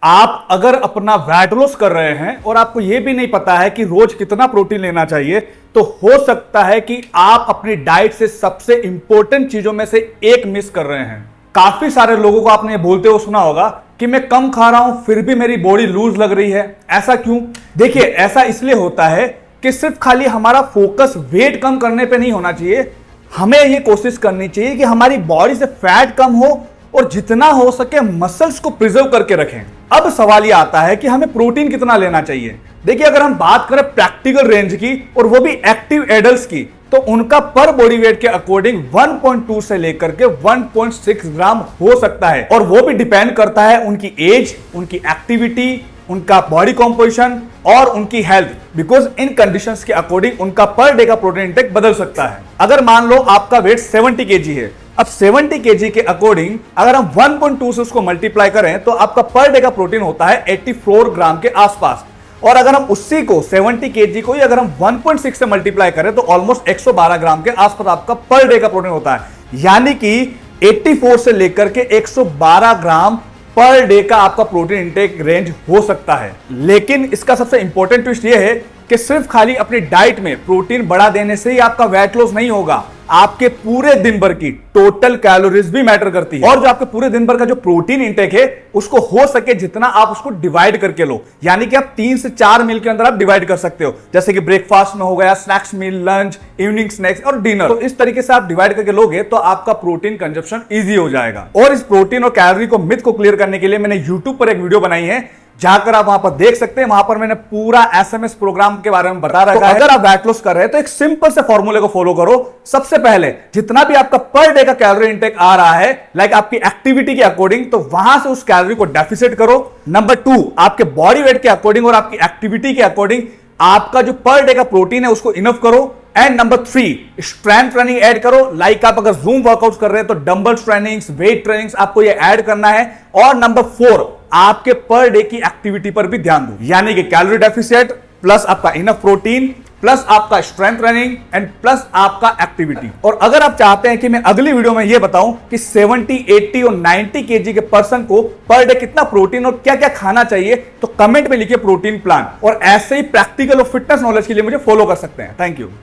आप अगर अपना वेट लॉस कर रहे हैं और आपको यह भी नहीं पता है कि रोज कितना प्रोटीन लेना चाहिए, तो हो सकता है कि आप अपनी डाइट से सबसे इंपॉर्टेंट चीजों में से एक मिस कर रहे हैं। काफी सारे लोगों को आपने बोलते हुए सुना होगा कि मैं कम खा रहा हूं फिर भी मेरी बॉडी लूज लग रही है। ऐसा क्यों? देखिए, ऐसा इसलिए होता है कि सिर्फ खाली हमारा फोकस वेट कम करने पे नहीं होना चाहिए। हमें यह कोशिश करनी चाहिए कि हमारी बॉडी से फैट कम हो और जितना हो सके मसल्स को प्रिजर्व करके रखें। अब सवाल यह आता है कि हमें प्रोटीन कितना लेना चाहिए। देखिए, अगर हम बात करें प्रैक्टिकल रेंज की और वो भी एक्टिव एडल्ट्स की, तो उनका पर बॉडी वेट के अकॉर्डिंग 1.2 से लेकर के 1.6 ग्राम हो सकता है, और वो भी डिपेंड करता है उनकी एज, उनकी एक्टिविटी, उनका बॉडी कॉम्पोजिशन और उनकी हेल्थ। बिकॉज इन कंडीशंस के अकॉर्डिंग उनका पर डे का प्रोटीन इंटेक बदल सकता है। अगर मान लो आपका वेट 70 केजी है, अब 70 केजी के अकॉर्डिंग अगर हम 1.2 से उसको मल्टीप्लाई करें तो आपका पर डे का प्रोटीन होता है 84 ग्राम के आसपास। और अगर हम उसी को 70 केजी को ही अगर हम 1.6 से मल्टीप्लाई करें तो ऑलमोस्ट 112 ग्राम के आसपास आपका पर डे का प्रोटीन होता है। यानी कि 84 से लेकर के 112 ग्राम पर डे का आपका प्रोटीन इंटेक रेंज हो सकता है। लेकिन इसका सबसे इंपॉर्टेंट ट्विस्ट यह है कि सिर्फ खाली अपनी डाइट में प्रोटीन बढ़ा देने से ही आपका वेट लॉस नहीं होगा। आपके पूरे दिन भर की टोटल कैलोरीज भी मैटर करती है, और जो आपके पूरे दिन भर का जो प्रोटीन इंटेक है उसको हो सके जितना आप उसको डिवाइड करके लो। यानी कि आप 3 से 4 मील के अंदर आप डिवाइड कर सकते हो, जैसे कि ब्रेकफास्ट में हो गया, स्नैक्स मील, लंच, इवनिंग स्नैक्स और डिनर। तो इस तरीके से आप डिवाइड करके लोगे तो आपका प्रोटीन कंजप्शन ईजी हो जाएगा। और इस प्रोटीन और कैलोरी को मिथ को क्लियर करने के लिए मैंने यूट्यूब पर एक वीडियो बनाई है, जाकर आप वहां पर देख सकते हैं। वहां पर मैंने पूरा एसएमएस प्रोग्राम के बारे में बता रखा है। अगर आप वेट लॉस कर रहे हैं तो एक सिंपल से फॉर्मूले को फॉलो करो। सबसे पहले जितना भी आपका पर डे का कैलोरी इंटेक आ रहा है, लाइक आपकी एक्टिविटी के अकॉर्डिंग, तो वहां से उस कैलोरी को डेफिसिट करो। नंबर 2, आपके बॉडी वेट के अकॉर्डिंग और आपकी एक्टिविटी के अकॉर्डिंग आपका जो पर डे का प्रोटीन है उसको इनफ करो। And number 3, strength training add करो। लाइक आप अगर जूम वर्कआउट कर रहे हैं तो डंबल ट्रेनिंग्स, वेट ट्रेनिंग्स आपको ये ऐड करना है। और नंबर 4, आपके पर डे की एक्टिविटी पर भी ध्यान दो, यानी कि कैलोरी डेफिसिट प्लस आपका इनफ प्रोटीन प्लस आपका स्ट्रेंथ ट्रेनिंग एंड प्लस आपका एक्टिविटी। और अगर आप चाहते हैं कि मैं अगली वीडियो में यह बताऊं कि 70, 80 और 90 केजी के पर्सन को पर डे कितना प्रोटीन और क्या क्या खाना चाहिए, तो कमेंट में लिखिए प्रोटीन प्लान। और ऐसे ही प्रैक्टिकल और फिटनेस नॉलेज के लिए मुझे फॉलो कर सकते हैं। Thank you.